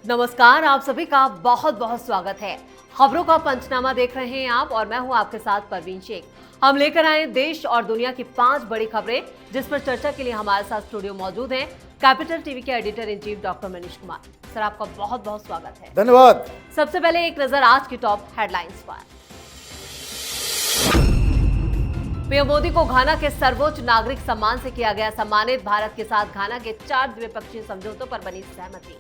नमस्कार, आप सभी का बहुत बहुत स्वागत है। खबरों का पंचनामा देख रहे हैं आप और मैं हूं आपके साथ परवीन शेख। हम लेकर आए देश और दुनिया की 5 बड़ी खबरें जिस पर चर्चा के लिए हमारे साथ स्टूडियो मौजूद हैं कैपिटल टीवी के editor in chief doctor Manish Kumar. Sir, आपका बहुत बहुत स्वागत है। धन्यवाद। सबसे पहले एक नजर आज की टॉप हेडलाइंस पर। पीएम मोदी को घाना के सर्वोच्च नागरिक सम्मान से किया गया सम्मानित। भारत के साथ घाना के 4 द्विपक्षीय समझौतों पर बनी सहमति।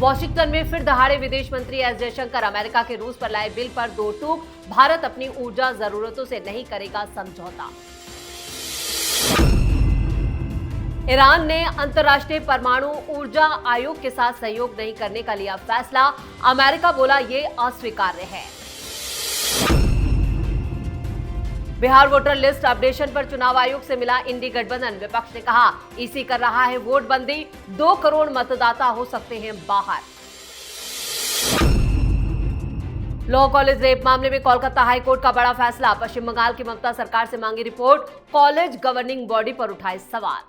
वॉशिंगटन में फिर दहाड़े विदेश मंत्री एस जयशंकर अमेरिका के रूस पर लाए बिल पर दो टूक। भारत अपनी ऊर्जा जरूरतों से नहीं करेगा समझौता। ईरान ने अंतर्राष्ट्रीय परमाणु ऊर्जा आयोग के साथ सहयोग नहीं करने का लिया फैसला। अमेरिका बोला ये अस्वीकार्य है। बिहार वोटर लिस्ट अपडेशन पर चुनाव आयोग से मिला इंडी गठबंधन। विपक्ष ने कहा ईसी कर रहा है वोट बंदी, 2 करोड़ मतदाता हो सकते हैं बाहर। लॉ कॉलेज रेप मामले में कोलकाता हाईकोर्ट का बड़ा फैसला। पश्चिम बंगाल की ममता सरकार से मांगी रिपोर्ट। कॉलेज गवर्निंग बॉडी पर उठाए सवाल।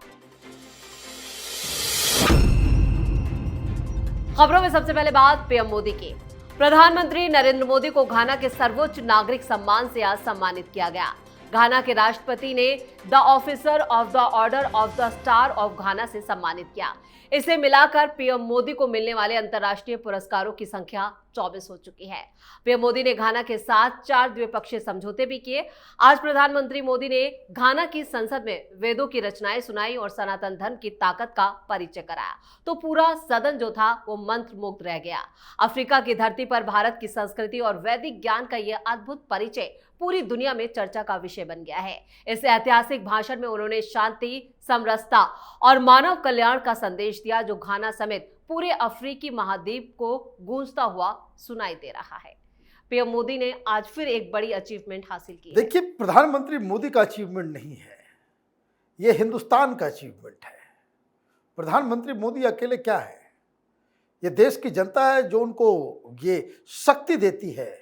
खबरों में सबसे पहले बात पीएम मोदी की। प्रधानमंत्री नरेंद्र मोदी को घाना के सर्वोच्च नागरिक सम्मान से आज सम्मानित किया गया। घाना के राष्ट्रपति ने the officer of the order of the star of घाना से सम्मानित किया। इसे मिलाकर पीएम मोदी को मिलने वाले अंतर्राष्ट्रीय पुरस्कारों की संख्या 24 हो चुकी है। पीएम मोदी ने घाना के साथ 4 द्विपक्षीय समझौते भी किए। आज प्रधानमंत्री मोदी ने घाना की संसद में वेदों की रचनाएं सुनाई और सनातन धर्म की ताकत का परिचय कराया, तो पूरा सदन जो था वो मंत्रमुग्ध रह गया। अफ्रीका की धरती पर भारत की संस्कृति और वैदिक ज्ञान का यह अद्भुत परिचय पूरी दुनिया में चर्चा का विषय बन गया है। इस ऐतिहासिक भाषण में उन्होंने शांति, समरसता और मानव कल्याण का संदेश दिया, जो घाना समेत पूरे अफ्रीकी महाद्वीप को गूंजता हुआ सुनाई दे रहा है। पीएम मोदी ने आज फिर एक बड़ी अचीवमेंट हासिल की। देखिए, प्रधानमंत्री मोदी का अचीवमेंट नहीं है, यह हिंदुस्तान का अचीवमेंट है। प्रधानमंत्री मोदी अकेले क्या है, यह देश की जनता है जो उनको ये शक्ति देती है।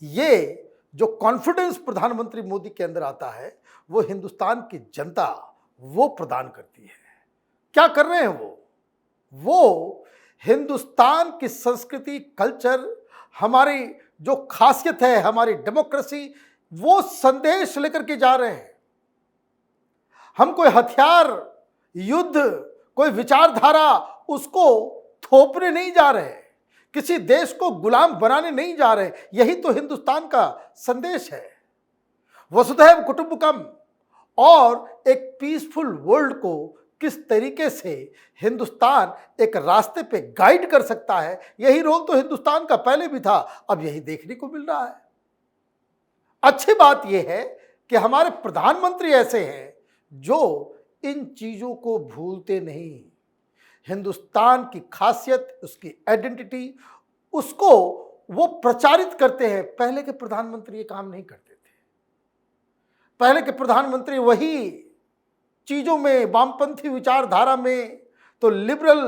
ये जो कॉन्फिडेंस प्रधानमंत्री मोदी के अंदर आता है वो हिंदुस्तान की जनता वो प्रदान करती है। क्या कर रहे हैं वो हिंदुस्तान की संस्कृति, कल्चर, हमारी जो खासियत है, हमारी डेमोक्रेसी, वो संदेश लेकर के जा रहे हैं। हम कोई हथियार, युद्ध, कोई विचारधारा उसको थोपने नहीं जा रहे, किसी देश को गुलाम बनाने नहीं जा रहे। यही तो हिंदुस्तान का संदेश है। वसुधैव कुटुंबकम और एक पीसफुल वर्ल्ड को किस तरीके से हिंदुस्तान एक रास्ते पे गाइड कर सकता है, यही रोल तो हिंदुस्तान का पहले भी था, अब यही देखने को मिल रहा है। अच्छी बात यह है कि हमारे प्रधानमंत्री ऐसे हैं जो इन चीजों को भूलते नहीं। हिंदुस्तान की खासियत, उसकी आइडेंटिटी, उसको वो प्रचारित करते हैं। पहले के प्रधानमंत्री ये काम नहीं करते थे। पहले के प्रधानमंत्री वही चीजों में, वामपंथी विचारधारा में, तो लिबरल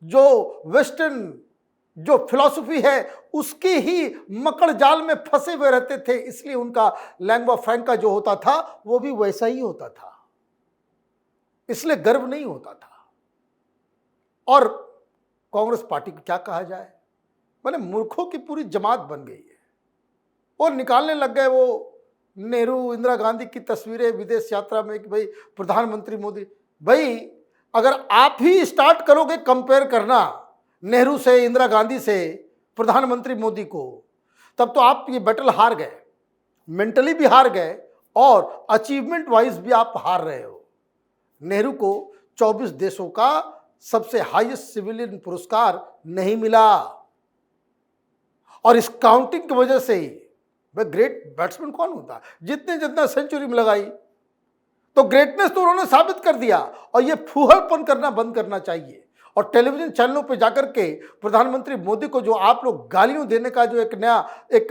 जो वेस्टर्न जो फिलॉसफी है उसकी ही मकड़ जाल में फंसे हुए रहते थे। इसलिए उनका लैंग्वा फ्रैंका जो होता था वो भी वैसा ही होता था, इसलिए गर्व नहीं होता था। और कांग्रेस पार्टी को क्या कहा जाए, मैंने मूर्खों की पूरी जमात बन गई है। और निकालने लग गए वो नेहरू, इंदिरा गांधी की तस्वीरें विदेश यात्रा में कि भाई प्रधानमंत्री मोदी। भाई अगर आप ही स्टार्ट करोगे कंपेयर करना नेहरू से, इंदिरा गांधी से प्रधानमंत्री मोदी को, तब तो आप ये बैटल हार गए, मेंटली भी हार गए और अचीवमेंट वाइज भी आप हार रहे हो। नेहरू को 24 देशों का सबसे हाईएस्ट सिविलियन पुरस्कार नहीं मिला और इस काउंटिंग की वजह से ही वह ग्रेट बैट्समैन कौन होता है, जितना सेंचुरी में लगाई, तो ग्रेटनेस तो उन्होंने साबित कर दिया। और ये फूहड़पन करना बंद करना चाहिए। और टेलीविजन चैनलों पे जाकर के प्रधानमंत्री मोदी को जो आप लोग गालियों देने का जो एक नया एक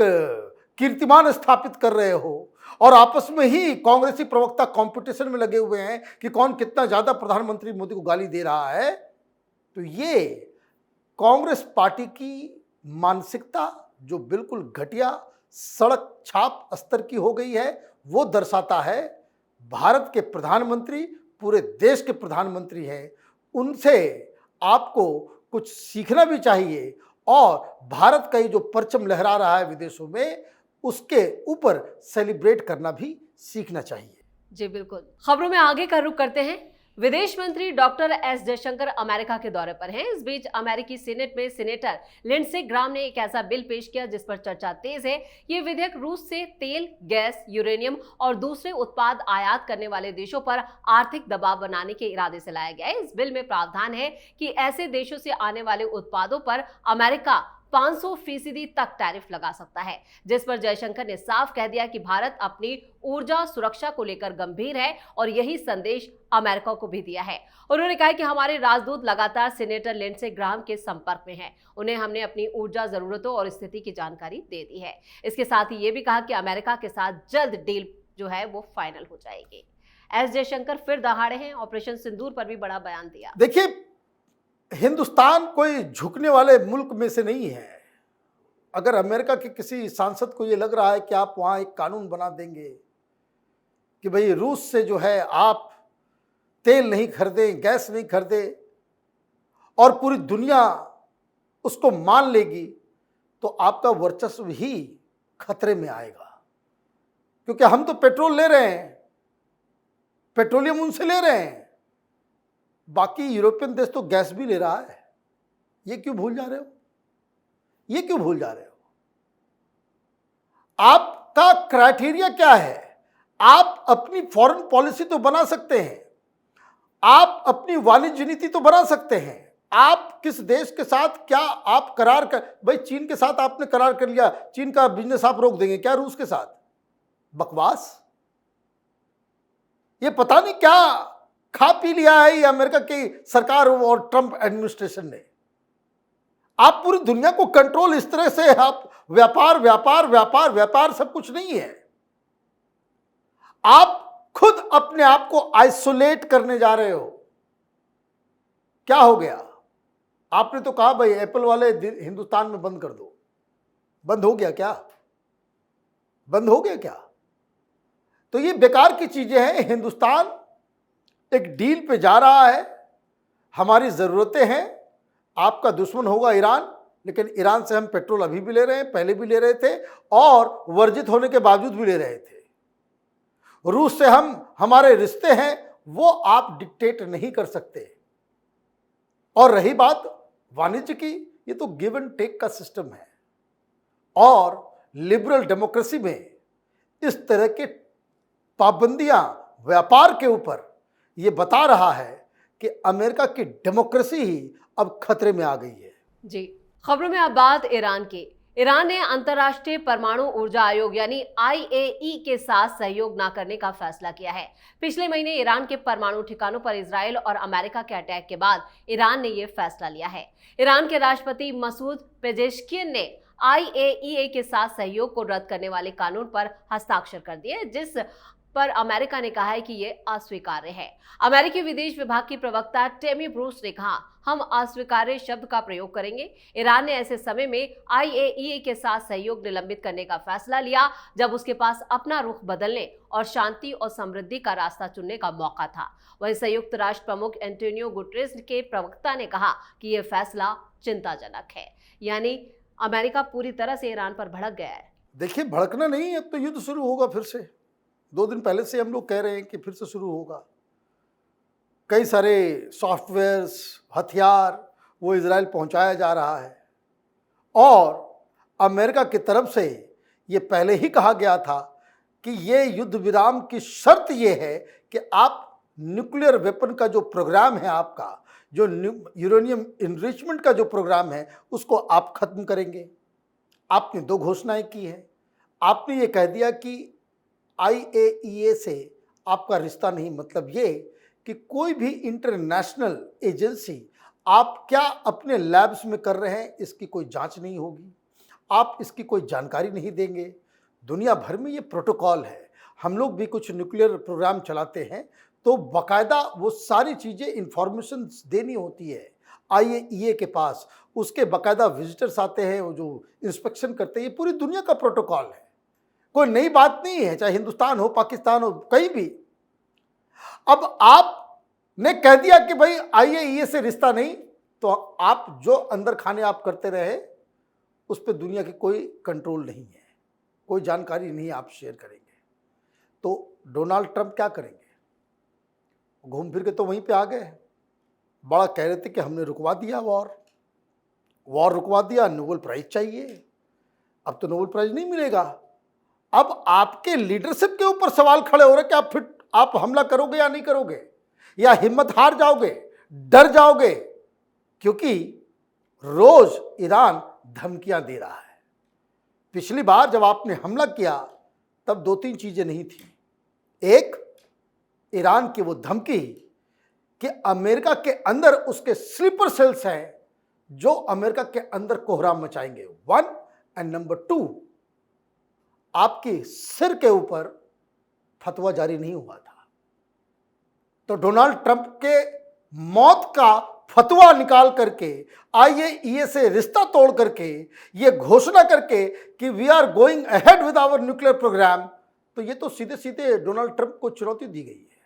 कीर्तिमान स्थापित कर रहे हो, और आपस में ही कांग्रेसी प्रवक्ता कंपटीशन में लगे हुए हैं कि कौन कितना ज्यादा प्रधानमंत्री मोदी को गाली दे रहा है, तो ये कांग्रेस पार्टी की मानसिकता जो बिल्कुल घटिया, सड़क छाप स्तर की हो गई है, वो दर्शाता है। भारत के प्रधानमंत्री पूरे देश के प्रधानमंत्री हैं, उनसे आपको कुछ सीखना भी चाहिए और भारत का ये जो परचम लहरा रहा है विदेशों में, उसके ऊपर सेलिब्रेट करना भी सीखना चाहिए। जी बिल्कुल। खबरों में आगे का रुख करते हैं। विदेश मंत्री डॉक्टर एस जयशंकर अमेरिका के दौरे पर हैं। इस बीच अमेरिकी सीनेट में सीनेटर लिंडसे ग्राम ने एक ऐसा बिल पेश किया जिस पर चर्चा तेज है। ये विधेयक रूस से तेल, गैस, यूरेनियम और दूसरे उत्पाद आयात करने वाले देशों पर आर्थिक दबाव बनाने के इरादे से लाया गया है। इस बिल में प्रावधान है कि ऐसे देशों से आने वाले उत्पादों पर अमेरिका 500% तक टैरिफ लगा सकता है, जिस पर जयशंकर ने साफ कह दिया कि भारत अपनी ऊर्जा सुरक्षा को लेकर गंभीर है और यही संदेश अमेरिका को भी दिया है। उन्होंने कहा कि हमारे राजदूत लगातार सीनेटर लिंडसे ग्राहम के संपर्क में हैं। उन्हें हमने अपनी ऊर्जा जरूरतों और स्थिति की जानकारी दे दी है। इसके साथ ही ये भी कहा कि अमेरिका के साथ जल्द डील जो है वो फाइनल हो जाएगी। एस जयशंकर फिर दहाड़े हैं, ऑपरेशन सिंदूर पर भी बड़ा बयान दिया। देखिए, हिंदुस्तान कोई झुकने वाले मुल्क में से नहीं है। अगर अमेरिका के किसी सांसद को ये लग रहा है कि आप वहाँ एक कानून बना देंगे कि भाई रूस से जो है आप तेल नहीं खरीदें, गैस नहीं खरीदें और पूरी दुनिया उसको मान लेगी, तो आपका वर्चस्व ही खतरे में आएगा। क्योंकि हम तो पेट्रोल ले रहे हैं, पेट्रोलियम उनसे ले रहे हैं, बाकी यूरोपियन देश तो गैस भी ले रहा है। ये क्यों भूल जा रहे हो? ये क्यों भूल जा रहे हो? आपका क्राइटेरिया क्या है? आप अपनी फॉरेन पॉलिसी तो बना सकते हैं, आप अपनी वाणिज्य नीति तो बना सकते हैं। आप किस देश के साथ क्या आप करार कर, भाई चीन के साथ आपने करार कर लिया, चीन का बिजनेस आप रोक देंगे क्या रूस के साथ? बकवास। ये पता नहीं क्या खा पी लिया है ये अमेरिका की सरकार और ट्रंप एडमिनिस्ट्रेशन ने। आप पूरी दुनिया को कंट्रोल इस तरह से, आप व्यापार व्यापार व्यापार व्यापार सब कुछ नहीं है। आप खुद अपने आप को आइसोलेट करने जा रहे हो। क्या हो गया? आपने तो कहा भाई एप्पल वाले हिंदुस्तान में बंद कर दो। बंद हो गया क्या? बंद हो गया क्या? तो ये बेकार की चीजें हैं। हिंदुस्तान एक डील पे जा रहा है, हमारी ज़रूरतें हैं। आपका दुश्मन होगा ईरान, लेकिन ईरान से हम पेट्रोल अभी भी ले रहे हैं, पहले भी ले रहे थे और वर्जित होने के बावजूद भी ले रहे थे। रूस से हमारे रिश्ते हैं, वो आप डिक्टेट नहीं कर सकते। और रही बात वाणिज्य की, ये तो गिव एंड टेक का सिस्टम है और लिबरल डेमोक्रेसी में इस तरह के पाबंदियां व्यापार के ऊपर ये बता रहा है कि अमेरिका की डेमोक्रेसी ही अब खतरे में आ गई है। जी, खबरों में अब बात ईरान की। ईरान ने अंतर्राष्ट्रीय परमाणु ऊर्जा आयोग यानी IAEA के साथ सहयोग न करने का फैसला किया है। पिछले महीने ईरान के परमाणु ठिकानों पर इजराइल और अमेरिका के अटैक के बाद ईरान ने यह फैसला लिया है। ईरान के राष्ट्रपति मसूद पेजेश्कियन ने IAEA के साथ सहयोग को रद्द करने वाले कानून पर हस्ताक्षर कर दिए, जिस पर अमेरिका ने कहा है कि यह अस्वीकार्य है। अमेरिकी विदेश विभाग की प्रवक्ता टेमी ब्रूस ने कहा, हम अस्वीकार्य शब्द का प्रयोग करेंगे। ईरान ने ऐसे समय में IAEA के साथ सहयोग निलंबित करने का फैसला लिया जब उसके पास अपना रुख बदलने और शांति और समृद्धि का रास्ता चुनने का मौका था। वहीं संयुक्त राष्ट्र प्रमुख एंटोनियो गुटेरेस के प्रवक्ता ने कहा कि यह फैसला चिंताजनक है। यानी अमेरिका पूरी तरह से ईरान पर भड़क गया है। देखिए, भड़कना नहीं, अब तो युद्ध शुरू होगा फिर से। 2 दिन पहले से हम लोग कह रहे हैं कि फिर से शुरू होगा। कई सारे सॉफ्टवेयर्स, हथियार वो इजराइल पहुंचाया जा रहा है और अमेरिका की तरफ से ये पहले ही कहा गया था कि ये युद्ध विराम की शर्त ये है कि आप न्यूक्लियर वेपन का जो प्रोग्राम है, आपका जो यूरेनियम इनरिचमेंट का जो प्रोग्राम है, उसको आप खत्म करेंगे। आपने 2 घोषणाएं की हैं। आपने ये कह दिया कि IAEA से आपका रिश्ता नहीं, मतलब ये कि कोई भी इंटरनेशनल एजेंसी आप क्या अपने लैब्स में कर रहे हैं इसकी कोई जांच नहीं होगी, आप इसकी कोई जानकारी नहीं देंगे। दुनिया भर में ये प्रोटोकॉल है। हम लोग भी कुछ न्यूक्लियर प्रोग्राम चलाते हैं तो बाकायदा वो सारी चीज़ें इंफॉर्मेशन देनी होती है IAEA के पास। उसके बाकायदा विजिटर्स आते हैं, वो जो इंस्पेक्शन करते हैं। ये पूरी दुनिया का प्रोटोकॉल है, कोई नई बात नहीं है, चाहे हिंदुस्तान हो, पाकिस्तान हो, कहीं भी। अब आपने कह दिया कि भाई IAEA से रिश्ता नहीं, तो आप जो अंदर खाने आप करते रहे उस पर दुनिया की कोई कंट्रोल नहीं है, कोई जानकारी नहीं आप शेयर करेंगे। तो डोनाल्ड ट्रंप क्या करेंगे? घूम फिर के तो वहीं पे आ गए। बड़ा कह रहे थे कि हमने रुकवा दिया वॉर रुकवा दिया, नोबेल प्राइज चाहिए। अब तो नोबेल प्राइज नहीं मिलेगा। अब आपके लीडरशिप के ऊपर सवाल खड़े हो रहे कि आप हमला करोगे या नहीं करोगे, या हिम्मत हार जाओगे, डर जाओगे, क्योंकि रोज ईरान धमकियां दे रहा है। पिछली बार जब आपने हमला किया तब 2-3 चीजें नहीं थी। एक, ईरान की वो धमकी कि अमेरिका के अंदर उसके स्लीपर सेल्स हैं जो अमेरिका के अंदर कोहराम मचाएंगे, 1, एंड नंबर 2, आपके सिर के ऊपर फतवा जारी नहीं हुआ था। तो डोनाल्ड ट्रंप के मौत का फतवा निकाल करके IAEA से रिश्ता तोड़ करके ये घोषणा करके कि we are going ahead with our nuclear program, तो ये तो सीधे सीधे डोनाल्ड ट्रंप को चुनौती दी गई है।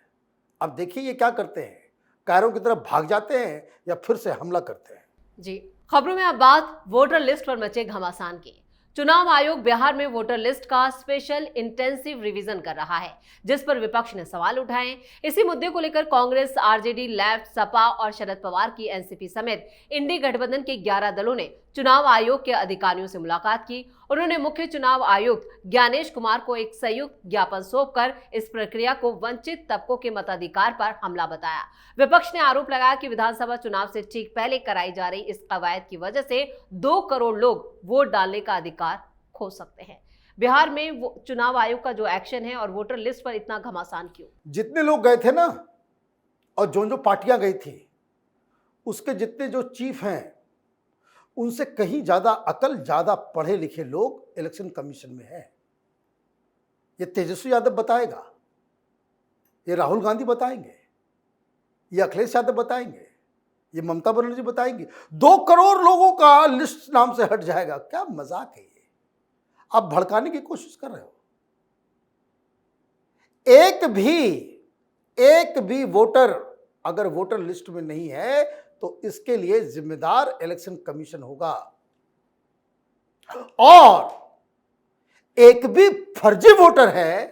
अब देखिए ये क्या करते हैं, कायरों की तरफ भाग जाते हैं या फिर से हमला करते हैं। जी, खबरों में अब बात वोटर लिस्ट पर मचे घमासान की। चुनाव आयोग बिहार में वोटर लिस्ट का स्पेशल इंटेंसिव रिवीजन कर रहा है, जिस पर विपक्ष ने सवाल उठाए। इसी मुद्दे को लेकर कांग्रेस, RJD, लेफ्ट, सपा और शरद पवार की NCP समेत इंडी गठबंधन के 11 दलों ने चुनाव आयोग के अधिकारियों से मुलाकात की। उन्होंने मुख्य चुनाव आयुक्त ज्ञानेश कुमार को एक संयुक्त ज्ञापन सौंपकर इस प्रक्रिया को वंचित तबकों के मताधिकार पर हमला बताया। विपक्ष ने आरोप लगाया कि विधानसभा चुनाव से ठीक पहले कराई जा रही इस कवायद की वजह से 2 करोड़ लोग वोट डालने का अधिकार खो सकते हैं। बिहार में चुनाव आयोग का जो एक्शन है और वोटर लिस्ट पर इतना घमासान क्यों? जितने लोग गए थे ना, और जो पार्टियां गई थी, उसके जितने जो चीफ हैं, उनसे कहीं ज्यादा अकल, ज्यादा पढ़े लिखे लोग इलेक्शन कमीशन में हैं। ये तेजस्वी यादव बताएगा, ये राहुल गांधी बताएंगे, ये अखिलेश यादव बताएंगे, ये ममता बनर्जी बताएंगी। 2 करोड़ लोगों का लिस्ट नाम से हट जाएगा। क्या मजाक है ये? आप भड़काने की कोशिश कर रहे हो। एक भी वोटर अगर वोटर लिस्ट में नहीं है तो इसके लिए जिम्मेदार इलेक्शन कमीशन होगा, और एक भी फर्जी वोटर है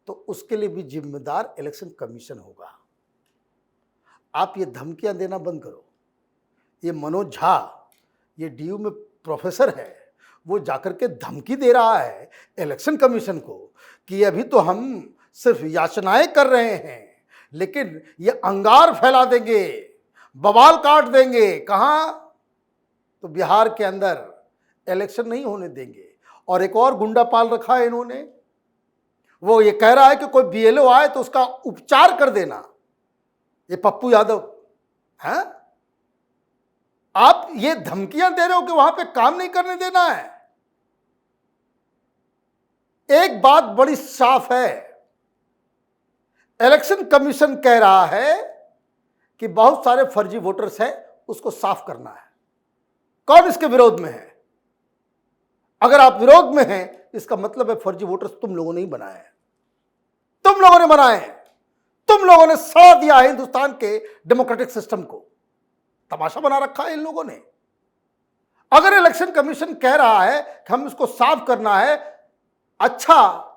तो उसके लिए भी जिम्मेदार इलेक्शन कमीशन होगा। आप ये धमकियां देना बंद करो। ये मनोज झा, ये DU में प्रोफेसर है, वो जाकर के धमकी दे रहा है इलेक्शन कमीशन को कि अभी तो हम सिर्फ याचनाएं कर रहे हैं, लेकिन ये अंगार फैला देंगे, बवाल काट देंगे। कहां? तो बिहार के अंदर इलेक्शन नहीं होने देंगे। और एक और गुंडा पाल रखा है इन्होंने, वो ये कह रहा है कि कोई BLO आए तो उसका उपचार कर देना। ये पप्पू यादव हैं? आप ये धमकियां दे रहे हो कि वहां पे काम नहीं करने देना है। एक बात बड़ी साफ है, इलेक्शन कमीशन कह रहा है कि बहुत सारे फर्जी वोटर्स हैं, उसको साफ करना है। कौन इसके विरोध में है? अगर आप विरोध में हैं, इसका मतलब है फर्जी वोटर्स तुम लोगों ने ही बनाए हैं, तुम लोगों ने बनाए हैं, तुम लोगों ने सड़ा दिया है हिंदुस्तान के डेमोक्रेटिक सिस्टम को। तमाशा बना रखा है इन लोगों ने। अगर इलेक्शन कमीशन कह रहा है कि हम इसको साफ करना है, अच्छा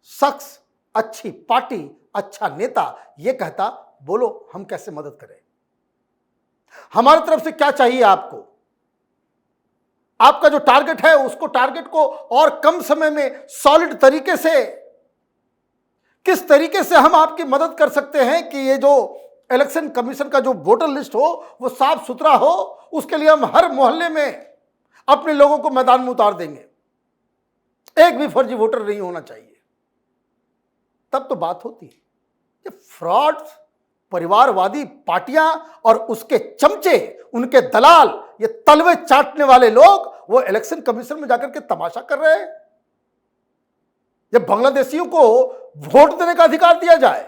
शख्स, अच्छी पार्टी, अच्छा नेता ये कहता, बोलो हम कैसे मदद करें, हमारी तरफ से क्या चाहिए आपको, आपका जो टारगेट है उसको टारगेट को और कम समय में सॉलिड तरीके से, किस तरीके से हम आपकी मदद कर सकते हैं कि ये जो इलेक्शन कमीशन का जो वोटर लिस्ट हो वो साफ सुथरा हो, उसके लिए हम हर मोहल्ले में अपने लोगों को मैदान में उतार देंगे। एक भी फर्जी वोटर नहीं होना चाहिए, तब तो बात होती है। ये फ्रॉड, परिवारवादी पार्टियां और उसके चमचे, उनके दलाल, ये तलवे चाटने वाले लोग वो इलेक्शन कमीशन में जाकर के तमाशा कर रहे हैं। जब बांग्लादेशियों को वोट देने का अधिकार दिया जाए,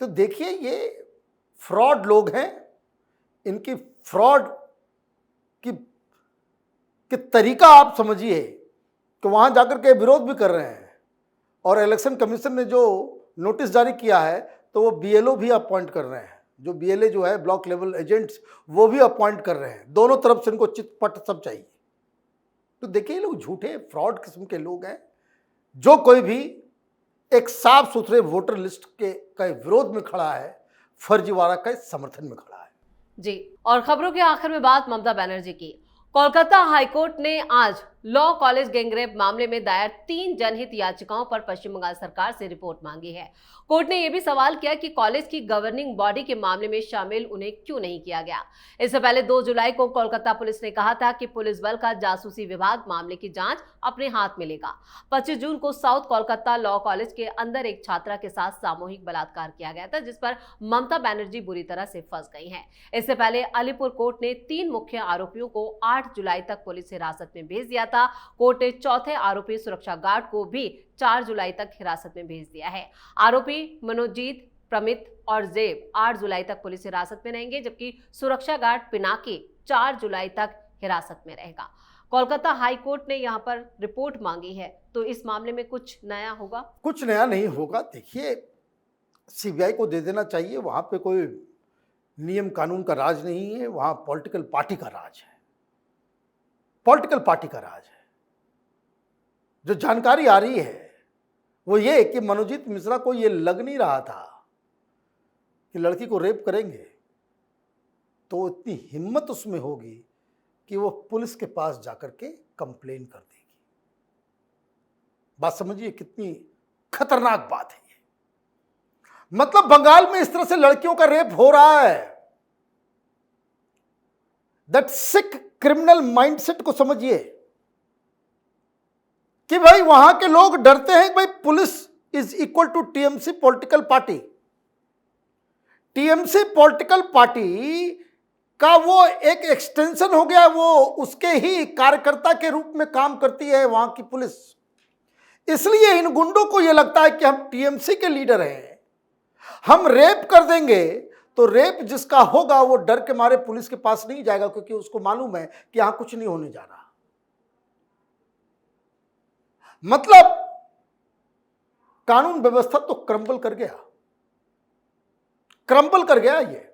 तो देखिए ये फ्रॉड लोग हैं, इनकी फ्रॉड कि तरीका आप समझिए कि वहां जाकर के विरोध भी कर रहे हैं, और इलेक्शन कमीशन ने जो नोटिस जारी किया है तो वो BLO भी अपॉइंट कर रहे हैं। जो BLA जो है ब्लॉक लेवल एजेंट्स, वो भी अपॉइंट कर रहे हैं। दोनों तरफ से इनको चितपट सब चाहिए। तो देखिए, ये लोग झूठे फ्रॉड किस्म के लोग हैं। जो कोई भी एक साफ सुथरे वोटर लिस्ट के विरोध में खड़ा है, फर्जीवाड़ा के समर्थन में खड़ा है। जी, और खबरों के आखिर में बात ममता बनर्जी की। कोलकाता हाईकोर्ट ने आज लॉ कॉलेज गैंगरेप मामले में दायर 3 जनहित याचिकाओं पर पश्चिम बंगाल सरकार से रिपोर्ट मांगी है। कोर्ट ने यह भी सवाल किया कि कॉलेज की गवर्निंग बॉडी के मामले में शामिल उन्हें क्यों नहीं किया गया। इससे पहले 2 जुलाई को कोलकाता पुलिस ने कहा था कि पुलिस बल का जासूसी विभाग मामले की जांच अपने हाथ में लेगा। 25 जून को साउथ कोलकाता लॉ कॉलेज के अंदर एक छात्रा के साथ सामूहिक बलात्कार किया गया था, जिस पर ममता बनर्जी बुरी तरह से फंस गई हैं। इससे पहले अलीपुर कोर्ट ने 3 मुख्य आरोपियों को 8 जुलाई तक पुलिस हिरासत में भेज दिया था। कोर्ट ने चौथे आरोपी सुरक्षा गार्ड को भी 4 जुलाई तक हिरासत में भेज दिया है। आरोपी मनोजीत, प्रमित और जेब 8 जुलाई तक पुलिस हिरासत में रहेंगे, जबकि सुरक्षा गार्ड पिनाकी 4 जुलाई तक हिरासत में रहेगा। कोलकाता हाई कोर्ट ने यहां पर रिपोर्ट मांगी है, तो इस मामले में कुछ नया होगा? कुछ नया नहीं होगा। देखिए, CBI को दे देना चाहिए। वहां पे कोई नियम कानून का राज नहीं है, वहां पॉलिटिकल पार्टी का राज है। पॉलिटिकल पार्टी का राज है। जो जानकारी आ रही है वो ये कि मनोजीत मिश्रा को ये लग नहीं रहा था कि लड़की को रेप करेंगे, तो इतनी हिम्मत उसमें होगी कि वो पुलिस के पास जाकर के कंप्लेन कर देगी। बात समझिए, कितनी खतरनाक बात है ये। मतलब बंगाल में इस तरह से लड़कियों का रेप हो रहा है। दैट सिक क्रिमिनल माइंडसेट को समझिए कि भाई वहां के लोग डरते हैं कि भाई police is equal to TMC political party. TMC political party का वो एक एक्सटेंशन हो गया, वो उसके ही कार्यकर्ता के रूप में काम करती है वहां की पुलिस। इसलिए इन गुंडों को यह लगता है कि हम TMC के लीडर हैं, हम रेप कर देंगे तो रेप जिसका होगा वो डर के मारे पुलिस के पास नहीं जाएगा, क्योंकि उसको मालूम है कि यहां कुछ नहीं होने जा रहा। मतलब कानून व्यवस्था तो क्रम्बल कर गया, क्रम्बल कर गया ये।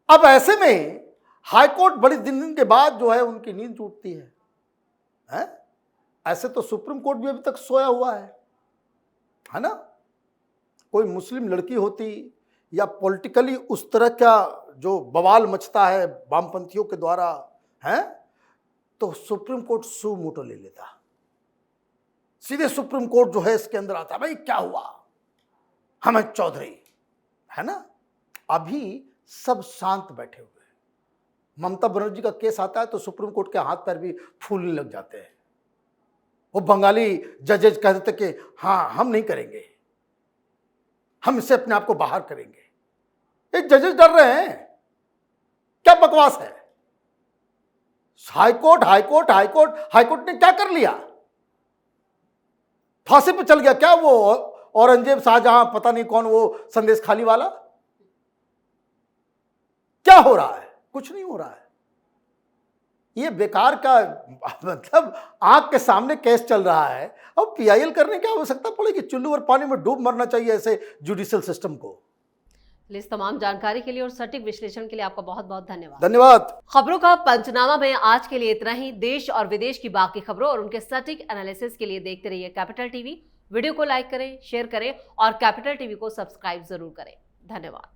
अब ऐसे में हाईकोर्ट बड़ी दिन के बाद जो है उनकी नींद टूटती है? ऐसे तो सुप्रीम कोर्ट भी अभी तक सोया हुआ है ना? कोई मुस्लिम लड़की होती या पॉलिटिकली उस तरह का जो बवाल मचता है वामपंथियों के द्वारा, है तो सुप्रीम कोर्ट सू मोटो ले लेता। सीधे सुप्रीम कोर्ट जो है इसके अंदर आता, भाई क्या हुआ, हम चौधरी, है ना? अभी सब शांत बैठे हुए हैं। ममता बनर्जी का केस आता है तो सुप्रीम कोर्ट के हाथ पैर भी फूलने लग जाते हैं। वो बंगाली जजेज कह देते कि हाँ हम नहीं करेंगे, हम इससे अपने आप को बाहर करेंगे। ये जजेस डर रहे हैं। क्या बकवास है? हाईकोर्ट हाईकोर्ट हाईकोर्ट हाईकोर्ट ने क्या कर लिया? फांसी पे चल गया क्या वो औरंगजेब, शाहजहां, पता नहीं कौन, वो संदेश खाली वाला? क्या हो रहा है? कुछ नहीं हो रहा है। ये बेकार का, मतलब आंख के सामने केस चल रहा है और PIL करने की आवश्यकता पड़ेगी? चुल्लू और पानी में डूब मरना चाहिए ऐसे जुडिशियल सिस्टम को। इस तमाम जानकारी के लिए और सटीक विश्लेषण के लिए आपका बहुत बहुत धन्यवाद। धन्यवाद। खबरों का पंचनामा में आज के लिए इतना ही। देश और विदेश की बाकी खबरों और उनके सटीक एनालिसिस के लिए देखते रहिए कैपिटल टीवी। वीडियो को लाइक करें, शेयर करें और कैपिटल टीवी को सब्सक्राइब जरूर करें। धन्यवाद।